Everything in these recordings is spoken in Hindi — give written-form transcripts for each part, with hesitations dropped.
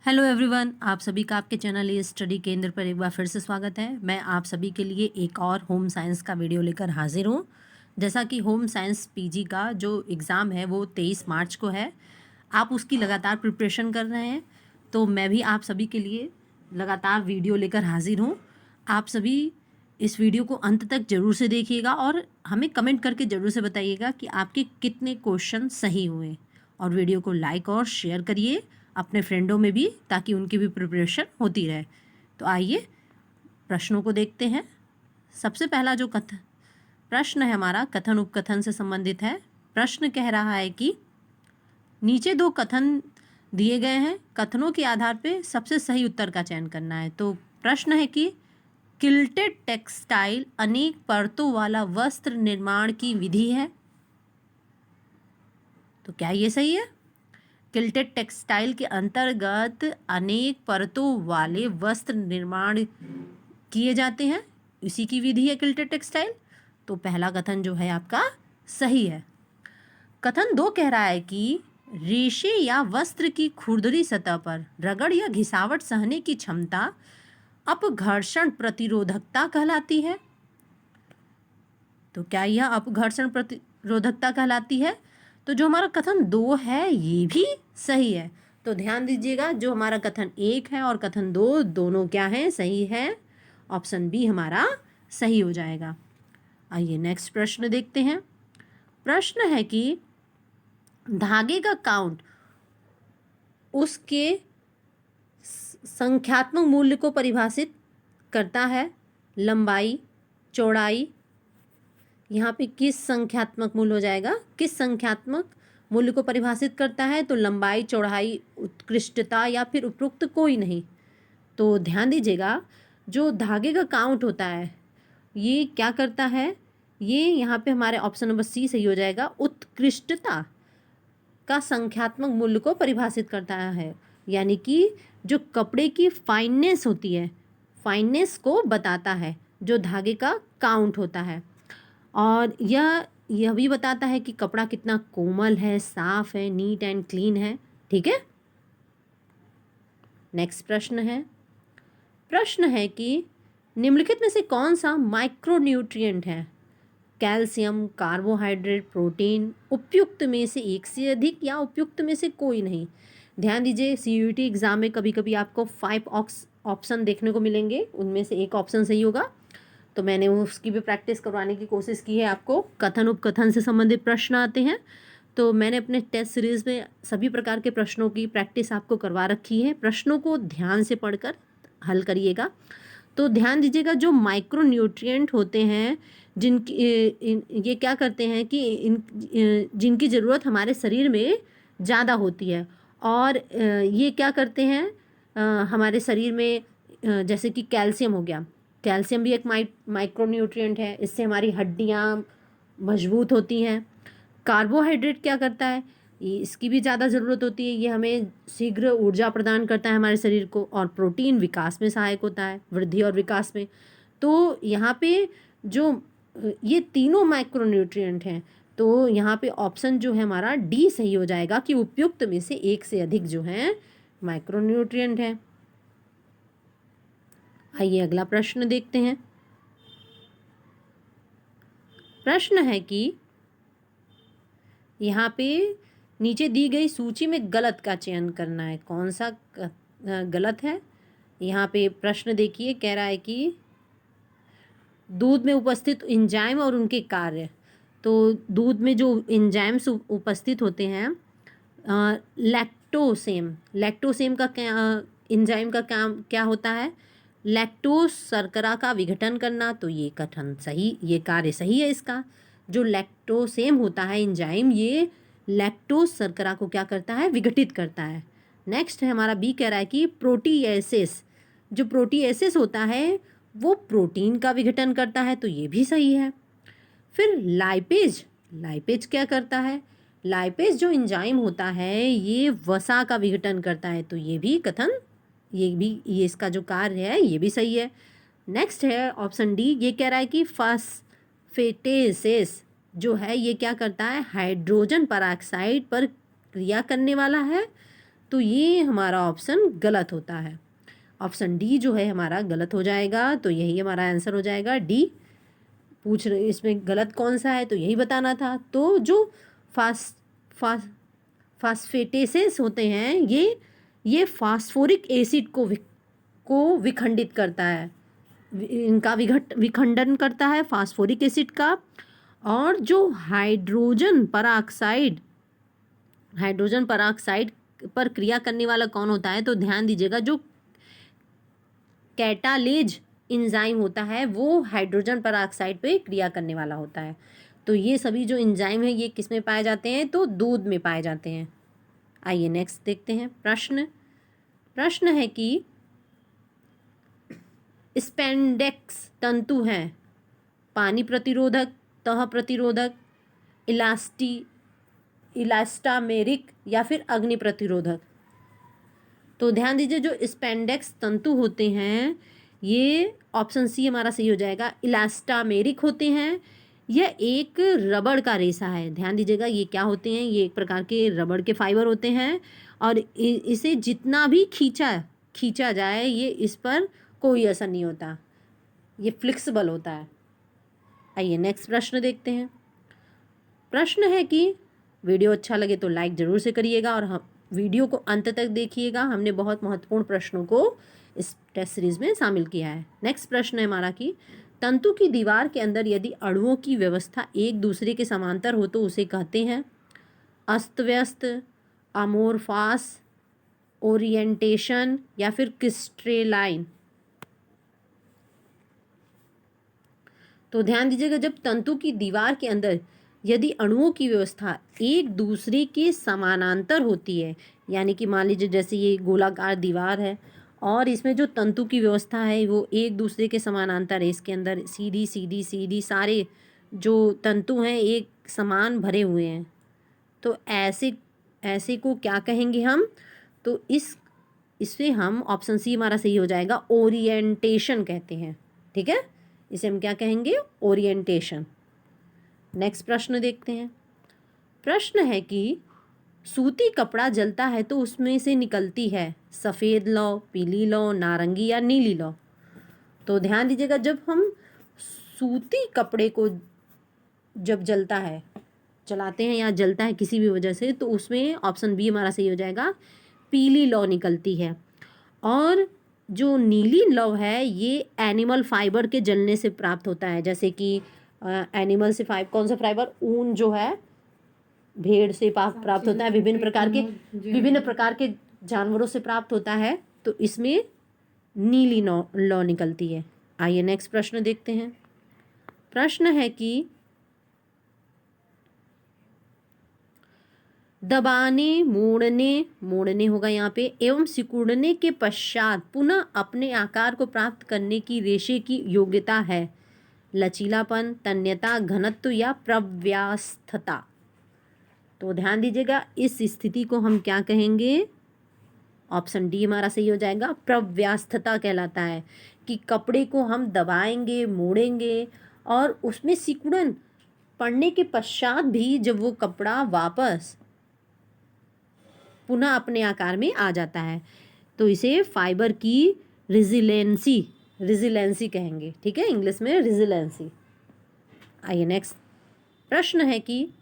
हेलो एवरीवन, आप सभी का आपके चैनल ये स्टडी केंद्र पर एक बार फिर से स्वागत है। मैं आप सभी के लिए एक और होम साइंस का वीडियो लेकर हाजिर हूँ। जैसा कि होम साइंस पीजी का जो एग्ज़ाम है वो 23 मार्च को है। आप उसकी लगातार प्रिपरेशन कर रहे हैं, तो मैं भी आप सभी के लिए लगातार वीडियो लेकर हाजिर हूँ। आप सभी इस वीडियो को अंत तक ज़रूर से देखिएगा और हमें कमेंट करके ज़रूर से बताइएगा कि आपके कितने क्वेश्चन सही हुए, और वीडियो को लाइक और शेयर करिए अपने फ्रेंडों में भी, ताकि उनकी भी प्रिपरेशन होती रहे। तो आइए प्रश्नों को देखते हैं। सबसे पहला जो प्रश्न है हमारा कथन उपकथन से संबंधित है। प्रश्न कह रहा है कि नीचे दो कथन दिए गए हैं, कथनों के आधार पे सबसे सही उत्तर का चयन करना है। तो प्रश्न है कि किल्टेड टेक्सटाइल अनेक परतों वाला वस्त्र निर्माण की विधि है। तो क्या ये सही है? किल्टेड टेक्सटाइल के अंतर्गत अनेक परतों वाले वस्त्र निर्माण किए जाते हैं, इसी की विधि है किल्टेड टेक्सटाइल। तो पहला कथन जो है आपका सही है। कथन 2 कह रहा है कि रेशे या वस्त्र की खुरदरी सतह पर रगड़ या घिसावट सहने की क्षमता अपघर्षण प्रतिरोधकता कहलाती है। तो क्या यह अपघर्षण प्रतिरोधकता कहलाती है? तो जो हमारा कथन 2 है ये भी सही है। तो ध्यान दीजिएगा, जो हमारा कथन 1 है और कथन 2 दोनों क्या है? सही है। ऑप्शन बी हमारा सही हो जाएगा। आइए नेक्स्ट प्रश्न देखते हैं। प्रश्न है कि धागे का काउंट उसके संख्यात्मक मूल्य को परिभाषित करता है। लंबाई, चौड़ाई, यहाँ पे किस संख्यात्मक मूल्य हो जाएगा? किस संख्यात्मक मूल्य को परिभाषित करता है? तो लंबाई, चौड़ाई, उत्कृष्टता या फिर उपरोक्त कोई नहीं। तो ध्यान दीजिएगा, जो धागे का काउंट होता है ये क्या करता है? ये यहाँ पे हमारे ऑप्शन नंबर सी सही हो जाएगा। उत्कृष्टता का संख्यात्मक मूल्य को परिभाषित करता है, यानी कि जो कपड़े की फाइननेस होती है, फाइननेस को बताता है जो धागे का काउंट होता है। और यह भी बताता है कि कपड़ा कितना कोमल है, साफ है, नीट एंड क्लीन है। ठीक है। नेक्स्ट प्रश्न है कि निम्नलिखित में से कौन सा माइक्रोन्यूट्रिएंट है? कैल्शियम, कार्बोहाइड्रेट, प्रोटीन, उपयुक्त में से एक से अधिक या उपयुक्त में से कोई नहीं। ध्यान दीजिए, सीयूईटी एग्जाम में कभी कभी आपको 5 ऑप्शन देखने को मिलेंगे, उनमें से एक ऑप्शन सही होगा। तो मैंने उसकी भी प्रैक्टिस करवाने की कोशिश की है आपको। कथन उपकथन से संबंधित प्रश्न आते हैं, तो मैंने अपने टेस्ट सीरीज़ में सभी प्रकार के प्रश्नों की प्रैक्टिस आपको करवा रखी है। प्रश्नों को ध्यान से पढ़कर हल करिएगा। तो ध्यान दीजिएगा, जो माइक्रो न्यूट्रिएंट होते हैं जिनकी ये क्या करते हैं कि जिनकी ज़रूरत हमारे शरीर में ज़्यादा होती है, और ये क्या करते हैं हमारे शरीर में, जैसे कि कैल्शियम हो गया। कैल्शियम भी एक माइक्रो न्यूट्रिएंट है, इससे हमारी हड्डियाँ मजबूत होती हैं। कार्बोहाइड्रेट क्या करता है? इसकी भी ज़्यादा ज़रूरत होती है, ये हमें शीघ्र ऊर्जा प्रदान करता है हमारे शरीर को। और प्रोटीन विकास में सहायक होता है, वृद्धि और विकास में। तो यहाँ पे जो ये तीनों माइक्रोन्यूट्रिएंट हैं, तो यहाँ पे ऑप्शन जो है हमारा डी सही हो जाएगा कि उपयुक्त में से एक से अधिक जो हैं माइक्रोन्यूट्रिएंट हैं। आइए अगला प्रश्न देखते हैं। प्रश्न है कि यहाँ पे नीचे दी गई सूची में गलत का चयन करना है। कौन सा गलत है? यहाँ पे प्रश्न देखिए, कह रहा है कि दूध में उपस्थित एंजाइम और उनके कार्य। तो दूध में जो एंजाइम्स उपस्थित होते हैं, लैक्टोसेम का एंजाइम का काम क्या होता है? लैक्टोज शर्करा का विघटन करना। तो ये कथन सही, ये कार्य सही है इसका। जो लैक्टोसेम होता है एंजाइम, ये लैक्टोज शर्करा को क्या करता है? विघटित करता है। नेक्स्ट है हमारा बी, कह रहा है कि प्रोटीएसेस, जो प्रोटीएसेस होता है वो प्रोटीन का विघटन करता है। तो ये भी सही है। फिर लाइपेज क्या करता है? लाइपेज जो एंजाइम होता है ये वसा का विघटन करता है। तो ये भी कथन, ये इसका जो कार्य है ये भी सही है। नेक्स्ट है ऑप्शन डी, ये कह रहा है कि फास्फेटेसेस जो है ये क्या करता है? हाइड्रोजन परऑक्साइड पर क्रिया करने वाला है। तो ये हमारा ऑप्शन गलत होता है। ऑप्शन डी जो है हमारा गलत हो जाएगा। तो यही हमारा आंसर हो जाएगा डी। पूछ रहे इसमें गलत कौन सा है, तो यही बताना था। तो जो फास फास फास्फेटेसेस होते हैं ये फास्फोरिक एसिड को विखंडित करता है, इनका विखंडन करता है फास्फोरिक एसिड का। और जो हाइड्रोजन पराऑक्साइड पर क्रिया करने वाला कौन होता है, तो ध्यान दीजिएगा जो कैटालेज इंजाइम होता है वो हाइड्रोजन पराऑक्साइड पे क्रिया करने वाला होता है। तो ये सभी जो इंजाइम है ये किस में पाए जाते हैं, तो दूध में पाए जाते हैं। आइए नेक्स्ट देखते हैं प्रश्न है कि स्पेंडेक्स तंतु हैं पानी प्रतिरोधक, तह प्रतिरोधक, इलास्टामेरिक या फिर अग्नि प्रतिरोधक। तो ध्यान दीजिए जो स्पेंडेक्स तंतु होते हैं ये ऑप्शन सी हमारा सही हो जाएगा, इलास्टामेरिक होते हैं। यह एक रबड़ का रेशा है। ध्यान दीजिएगा ये क्या होते हैं, ये एक प्रकार के रबड़ के फाइबर होते हैं और इसे जितना भी खींचा जाए ये इस पर कोई असर नहीं होता, ये फ्लेक्सिबल होता है। आइए नेक्स्ट प्रश्न देखते हैं। प्रश्न है कि वीडियो अच्छा लगे तो लाइक ज़रूर से करिएगा और हम वीडियो को अंत तक देखिएगा। हमने बहुत महत्वपूर्ण प्रश्नों को इस टेस्ट सीरीज में शामिल किया है। नेक्स्ट प्रश्न है हमारा कि तंतु की दीवार के अंदर यदि अणुओं की व्यवस्था एक दूसरे के समांतर हो तो उसे कहते हैं अस्त व्यस्त, अमोर्फास, ओरिएंटेशन या फिर क्रिस्टलाइन। तो ध्यान दीजिएगा जब तंतु की दीवार के अंदर यदि अणुओं की व्यवस्था एक दूसरे के समानांतर होती है, यानी कि मान लीजिए जैसे ये गोलाकार दीवार है और इसमें जो तंतु की व्यवस्था है वो एक दूसरे के समानांतर है, इसके अंदर सीधी सीधी सीधी सारे जो तंतु हैं एक समान भरे हुए हैं, तो ऐसे को क्या कहेंगे हम, तो इससे हम ऑप्शन सी हमारा सही हो जाएगा, ओरिएंटेशन कहते हैं। ठीक है, इसे हम क्या कहेंगे, ओरिएंटेशन। नेक्स्ट प्रश्न देखते हैं। प्रश्न है कि सूती कपड़ा जलता है तो उसमें से निकलती है सफ़ेद लौ, पीली लौ, नारंगी या नीली लौ। तो ध्यान दीजिएगा जब हम सूती कपड़े को जब जलाते हैं या जलता है किसी भी वजह से, तो उसमें ऑप्शन बी हमारा सही हो जाएगा, पीली लौ निकलती है। और जो नीली लौ है ये एनिमल फाइबर के जलने से प्राप्त होता है, जैसे कि एनिमल से कौन सा फाइबर, ऊन जो है भेड़ से प्राप्त होता है, विभिन्न प्रकार के जानवरों से प्राप्त होता है, तो इसमें नीली लौ निकलती है। आइए नेक्स्ट प्रश्न देखते हैं। प्रश्न है कि दबाने, मोड़ने होगा यहाँ पे, एवं सिकुड़ने के पश्चात पुनः अपने आकार को प्राप्त करने की रेशे की योग्यता है लचीलापन, तन्यता, घनत्व या प्रव्यास्थता। तो ध्यान दीजिएगा इस स्थिति को हम क्या कहेंगे, ऑप्शन डी हमारा सही हो जाएगा, प्रव्यास्थता कहलाता है कि कपड़े को हम दबाएंगे, मोड़ेंगे और उसमें सिकुड़न पड़ने के पश्चात भी जब वो कपड़ा वापस पुनः अपने आकार में आ जाता है, तो इसे फाइबर की रिजिलेंसी कहेंगे। ठीक है, इंग्लिश में रिजिलेंसी। आइए नेक्स्ट प्रश्न है कि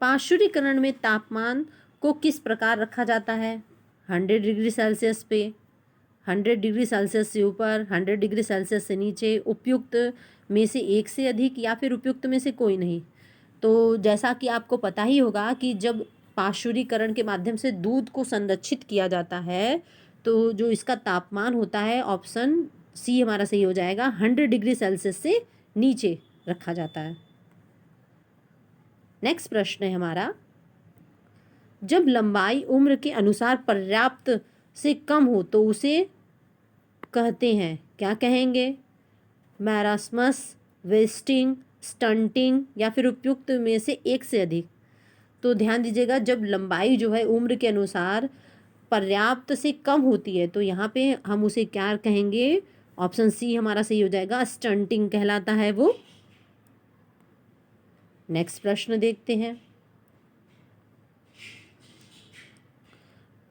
पार्श्वीकरण में तापमान को किस प्रकार रखा जाता है, 100 डिग्री सेल्सियस पे, 100 डिग्री सेल्सियस से ऊपर, 100 डिग्री सेल्सियस से नीचे, उपयुक्त में से एक से अधिक या फिर उपयुक्त में से कोई नहीं। तो जैसा कि आपको पता ही होगा कि जब पार्श्वीकरण के माध्यम से दूध को संरक्षित किया जाता है तो जो इसका तापमान होता है ऑप्शन सी हमारा सही हो जाएगा, 100 डिग्री सेल्सियस से नीचे रखा जाता है। नेक्स्ट प्रश्न है हमारा, जब लंबाई उम्र के अनुसार पर्याप्त से कम हो तो उसे कहते हैं, क्या कहेंगे, मैरास्मस, वेस्टिंग, स्टंटिंग या फिर उपयुक्त में से एक से अधिक। तो ध्यान दीजिएगा जब लंबाई जो है उम्र के अनुसार पर्याप्त से कम होती है तो यहाँ पे हम उसे क्या कहेंगे, ऑप्शन सी हमारा सही हो जाएगा, स्टंटिंग कहलाता है वो। नेक्स्ट प्रश्न देखते हैं।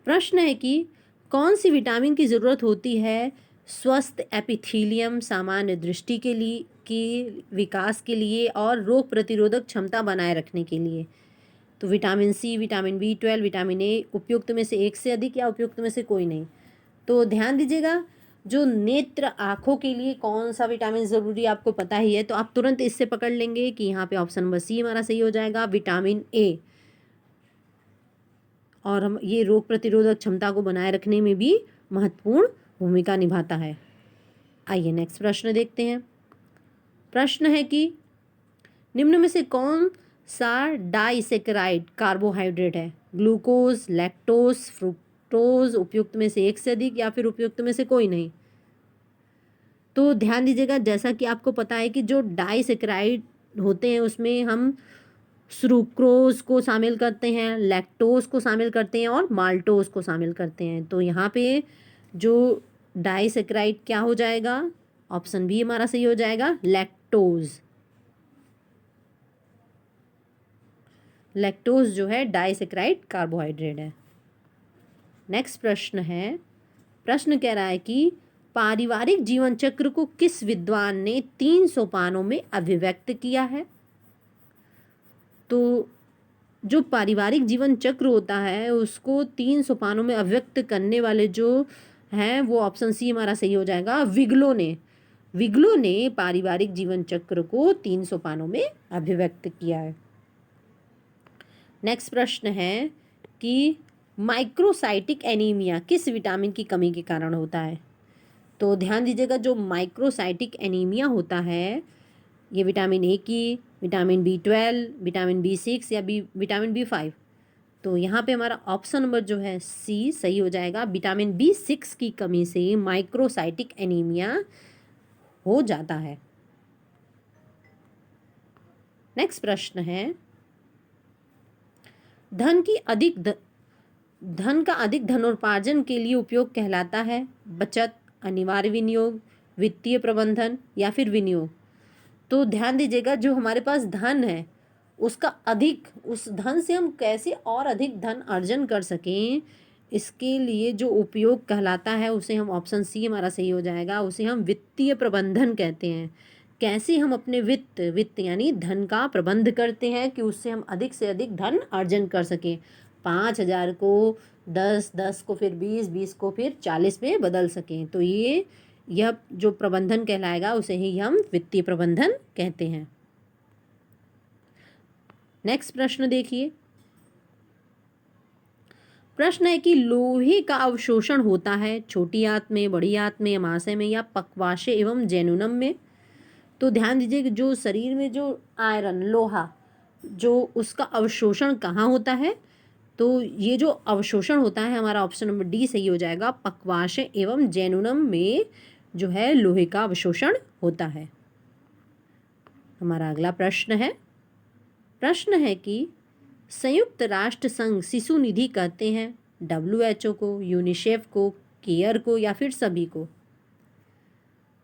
प्रश्न है कि कौन सी विटामिन की ज़रूरत होती है स्वस्थ एपिथीलियम सामान्य दृष्टि के लिए की विकास के लिए और रोग प्रतिरोधक क्षमता बनाए रखने के लिए। तो vitamin C, vitamin B12, vitamin A उपयुक्त में से एक से अधिक या उपयुक्त में से कोई नहीं। तो ध्यान दीजिएगा, जो नेत्र आँखों के लिए कौन सा विटामिन ज़रूरी है आपको पता ही है, तो आप तुरंत इससे पकड़ लेंगे कि यहाँ पे ऑप्शन नंबर सी हमारा सही हो जाएगा, विटामिन ए। और हम ये रोग प्रतिरोधक क्षमता को बनाए रखने में भी महत्वपूर्ण भूमिका निभाता है। आइए नेक्स्ट प्रश्न देखते हैं। प्रश्न है कि निम्न में से कौन सा डाइसेकेराइड कार्बोहाइड्रेट है? ग्लूकोज, लैक्टोज, फ्रुक्टोज, उपयुक्त में से एक से अधिक या फिर उपयुक्त में से कोई नहीं। तो ध्यान दीजिएगा, जैसा कि आपको पता है कि जो डाइसेकेराइड होते हैं उसमें हम सुक्रोज को शामिल करते हैं, लैक्टोज को शामिल करते हैं और माल्टोज को शामिल करते हैं। तो यहाँ पे जो डाइसेकेराइड क्या हो जाएगा? ऑप्शन बी हमारा सही हो जाएगा, लैक्टोज। लैक्टोज जो है डाइसेकेराइड कार्बोहाइड्रेट है। नेक्स्ट प्रश्न है, प्रश्न कह रहा है कि पारिवारिक जीवन चक्र को किस विद्वान ने 3 सोपानों में अभिव्यक्त किया है? तो जो पारिवारिक जीवन चक्र होता है उसको 3 सोपानों में अभिव्यक्त करने वाले जो हैं वो ऑप्शन सी हमारा सही हो जाएगा, विग्लो ने। विग्लो ने पारिवारिक जीवन चक्र को 3 सोपानों में अभिव्यक्त किया है। नेक्स्ट प्रश्न है कि माइक्रोसाइटिक एनीमिया किस विटामिन की कमी के कारण होता है? तो ध्यान दीजिएगा, जो माइक्रोसाइटिक एनीमिया होता है ये विटामिन ए की, विटामिन B12, विटामिन B6 या विटामिन B5। तो यहाँ पे हमारा ऑप्शन नंबर जो है सी सही हो जाएगा। विटामिन B6 की कमी से माइक्रोसाइटिक एनीमिया हो जाता है। नेक्स्ट प्रश्न है, धन का अधिक धनोपार्जन के लिए उपयोग कहलाता है बचत, अनिवार्य विनियोग, वित्तीय प्रबंधन या फिर विनियोग। तो ध्यान दीजिएगा, जो हमारे पास धन है उस धन से हम कैसे और अधिक धन अर्जन कर सकें, इसके लिए जो उपयोग कहलाता है उसे हम ऑप्शन सी हमारा सही हो जाएगा, उसे हम वित्तीय प्रबंधन कहते हैं। कैसे हम अपने वित्त यानी धन का प्रबंध करते हैं कि उससे हम अधिक से अधिक धन अर्जन कर सकें। 5,000 को 10, 10 को फिर 20, 20 को फिर 40 में बदल सकें। तो यह जो प्रबंधन कहलाएगा उसे ही हम वित्तीय प्रबंधन कहते हैं। नेक्स्ट प्रश्न देखिए। प्रश्न है कि लोहे का अवशोषण होता है छोटी आंत में, बड़ी आंत में, अमाशय में या पक्वाशय एवं जेनुनम में। तो ध्यान दीजिए कि जो शरीर में जो आयरन, लोहा, जो उसका अवशोषण कहाँ होता है? तो ये जो अवशोषण होता है हमारा ऑप्शन नंबर डी सही हो जाएगा, पक्वाशय एवं जेनुनम में जो है लोहे का अवशोषण होता है। हमारा अगला प्रश्न है कि संयुक्त राष्ट्र संघ शिशु निधि कहते हैं WHO को, यूनिसेफ को, केयर को या फिर सभी को।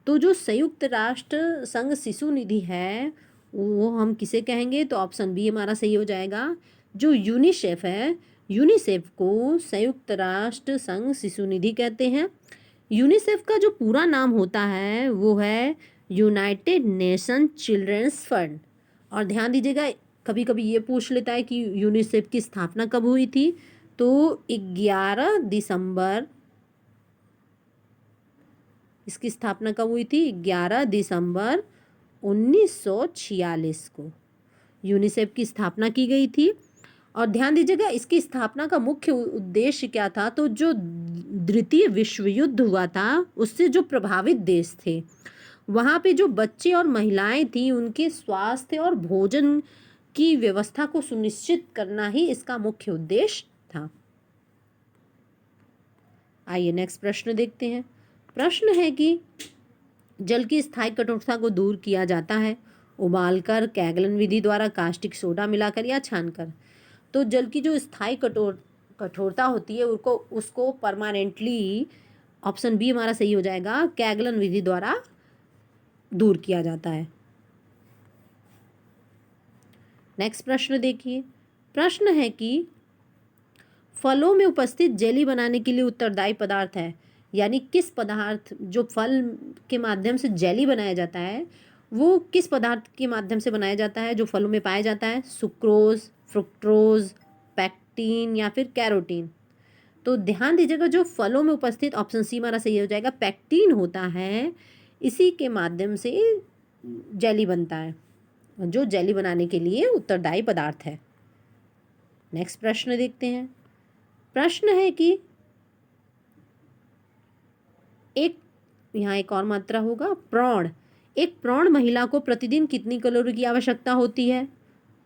तो जो संयुक्त राष्ट्र संघ शिशु निधि है वो हम किसे कहेंगे? तो ऑप्शन बी हमारा सही हो जाएगा, जो यूनिसेफ है, यूनिसेफ को संयुक्त राष्ट्र संघ शिशु निधि कहते हैं। यूनिसेफ का जो पूरा नाम होता है वो है यूनाइटेड नेशन चिल्ड्रंस फंड। और ध्यान दीजिएगा, कभी कभी ये पूछ लेता है कि यूनिसेफ की स्थापना कब हुई थी? तो 11 दिसंबर, इसकी स्थापना कब हुई थी? 11 दिसंबर 1946 को यूनिसेफ की स्थापना की गई थी। और ध्यान दीजिएगा, इसकी स्थापना का मुख्य उद्देश्य क्या था? तो जो द्वितीय विश्व युद्ध हुआ था उससे जो प्रभावित देश थे वहाँ पे जो बच्चे और महिलाएं थी उनके स्वास्थ्य और भोजन की व्यवस्था को सुनिश्चित करना ही इसका मुख्य उद्देश्य था। आइए नेक्स्ट प्रश्न देखते हैं। प्रश्न है कि जल की स्थायी कठोरता को दूर किया जाता है उबालकर, कैगलन विधि द्वारा, कास्टिक सोडा मिलाकर या छानकर। तो जल की जो स्थायी कठोरता होती है उसको परमानेंटली, ऑप्शन बी हमारा सही हो जाएगा, कैगलन विधि द्वारा दूर किया जाता है। नेक्स्ट प्रश्न देखिए। प्रश्न है कि फलों में उपस्थित जेली बनाने के लिए उत्तरदायी पदार्थ है, यानी किस पदार्थ जो फल के माध्यम से जेली बनाया जाता है वो किस पदार्थ के माध्यम से बनाया जाता है जो फलों में पाया जाता है? सुक्रोज, फ्रुक्टोज, पैक्टीन या फिर कैरोटीन। तो ध्यान दीजिएगा, जो फलों में उपस्थित, ऑप्शन सी हमारा सही हो जाएगा, पैक्टीन होता है, इसी के माध्यम से जेली बनता है, जो जेली बनाने के लिए उत्तरदायी पदार्थ है। नेक्स्ट प्रश्न देखते हैं। प्रश्न है कि यहाँ एक और मात्रा होगा, प्रौढ़। एक प्रौढ़ महिला को प्रतिदिन कितनी कैलोरी की आवश्यकता होती है?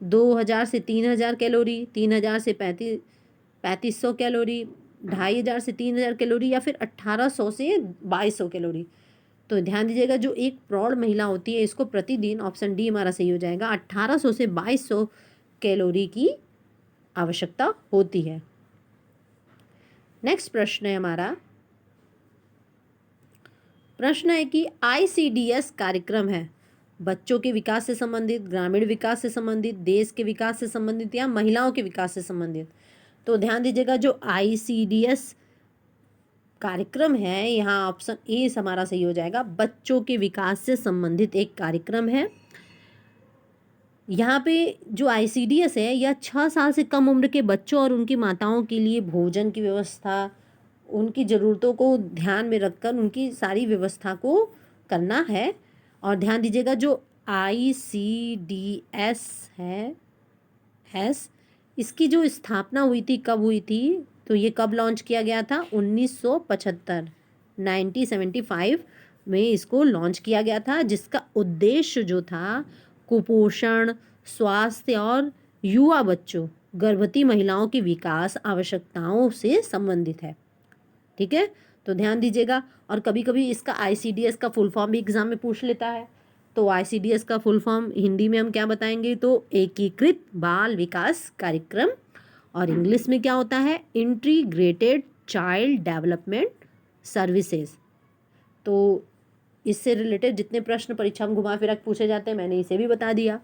2000 से 3000 कैलोरी, 3000 से 3500 कैलोरी, 2500 से 3000 कैलोरी या फिर 1800 से 2200 कैलोरी। तो ध्यान दीजिएगा, जो एक प्रौढ़ महिला होती है इसको प्रतिदिन, ऑप्शन डी हमारा सही हो जाएगा, 1800 से 2200 कैलोरी की आवश्यकता होती है। नेक्स्ट प्रश्न है हमारा, प्रश्न है कि ICDS कार्यक्रम है बच्चों के विकास से संबंधित, ग्रामीण विकास से संबंधित, देश के विकास से संबंधित या महिलाओं के विकास से संबंधित। तो ध्यान दीजिएगा, जो ICDS कार्यक्रम है, यहाँ ऑप्शन ए हमारा सही हो जाएगा, बच्चों के विकास से संबंधित एक कार्यक्रम है। यहाँ पे जो ICDS है यह 6 साल से कम उम्र के बच्चों और उनकी माताओं के लिए भोजन की व्यवस्था, उनकी ज़रूरतों को ध्यान में रखकर उनकी सारी व्यवस्था को करना है। और ध्यान दीजिएगा, जो ICDS है इसकी जो स्थापना हुई थी, कब हुई थी? तो ये कब लॉन्च किया गया था? 1975, 1975 में इसको लॉन्च किया गया था, जिसका उद्देश्य जो था कुपोषण, स्वास्थ्य और युवा बच्चों, गर्भवती महिलाओं की विकास आवश्यकताओं से संबंधित है। ठीक है, तो ध्यान दीजिएगा। और कभी कभी इसका ICDS का फुल फॉर्म भी एग्जाम में पूछ लेता है, तो ICDS का फुल फॉर्म हिंदी में हम क्या बताएंगे? तो एकीकृत बाल विकास कार्यक्रम, और इंग्लिश में क्या होता है? Integrated child development services. तो इससे रिलेटेड जितने प्रश्न परीक्षा में घुमा फिरा पूछे जाते हैं मैंने इसे भी बता दिया।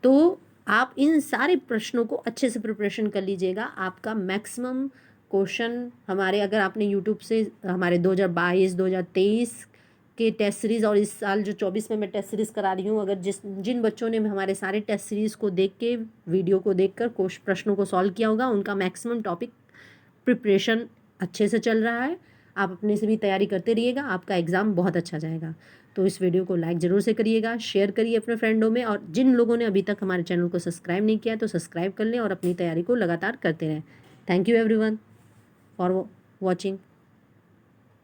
तो आप इन सारे प्रश्नों को अच्छे से प्रिपरेशन कर लीजिएगा। आपका मैक्सिमम क्वेश्चन हमारे, अगर आपने यूट्यूब से हमारे 2022, 2023 के टेस्ट सीरीज़ और इस साल जो 24 में मैं टेस्ट सीरीज़ करा रही हूँ, अगर जिन बच्चों ने हमारे सारे टेस्ट सीरीज़ को देख के, वीडियो को देखकर प्रश्नों को सॉल्व किया होगा, उनका मैक्सिमम टॉपिक प्रिपरेशन अच्छे से चल रहा है। आप अपने से भी तैयारी करते रहिएगा, आपका एग्ज़ाम बहुत अच्छा जाएगा। तो इस वीडियो को लाइक ज़रूर से करिएगा, शेयर करिए अपने फ्रेंडों में, और जिन लोगों ने अभी तक हमारे चैनल को सब्सक्राइब नहीं किया तो सब्सक्राइब कर लें और अपनी तैयारी को लगातार करते रहें। Thank you everyone for watching.